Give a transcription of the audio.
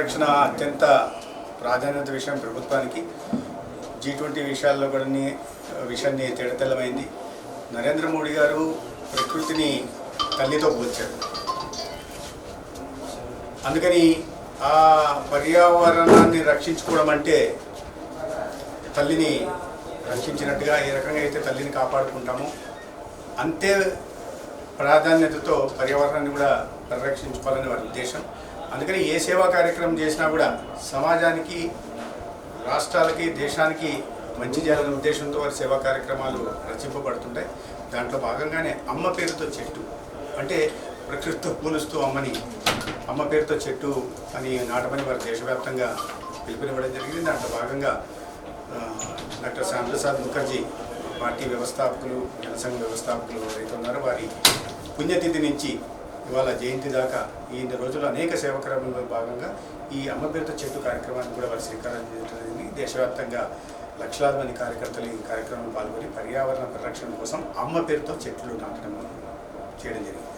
పరిరక్షణ అత్యంత ప్రాధాన్యత విషయం ప్రభుత్వానికి. G20 విషయాల్లో కూడా విషయాన్ని తేటతెల్లమైంది. నరేంద్ర మోడీ గారు ప్రకృతిని తల్లితో పోల్చారు. అందుకని ఆ పర్యావరణాన్ని రక్షించుకోవడం అంటే తల్లిని రక్షించినట్టుగా ఏ రకంగా అయితే తల్లిని కాపాడుకుంటామో అంతే ప్రాధాన్యతతో పర్యావరణాన్ని కూడా పరిరక్షించుకోవాలని వారి ఉద్దేశం. అందుకని ఏ సేవా కార్యక్రమం చేసినా కూడా సమాజానికి, రాష్ట్రాలకి, దేశానికి మంచి చేయాలనే ఉద్దేశంతో వారి సేవా కార్యక్రమాలు రచింపబడుతుంటాయి. దాంట్లో భాగంగానే అమ్మ పేరుతో చెట్టు అంటే ప్రకృతితో పూలుస్తూ అమ్మ పేరుతో చెట్టు అని నాటమని వారు దేశవ్యాప్తంగా పిలుపునివ్వడం జరిగింది. దాంట్లో భాగంగా డాక్టర్ శ్యామ్ ప్రసాద్ ముఖర్జీ పార్టీ వ్యవస్థాపకులు, జనసంఘ వ్యవస్థాపకులు ఎవరైతే ఉన్నారో వారి పుణ్యతిథి నుంచి ఇవాళ జయంతి దాకా ఈ రోజుల్లో అనేక సేవా కార్యక్రమంలో భాగంగా ఈ అమ్మ పేరుతో చెట్టు కార్యక్రమాన్ని కూడా వారు శ్రీకారం చేయడం. దేశవ్యాప్తంగా లక్షలాది మంది కార్యకర్తలు ఈ కార్యక్రమంలో పాల్గొని పర్యావరణ పరిరక్షణ కోసం అమ్మ పేరుతో చెట్లు నాటడం చేయడం జరిగింది.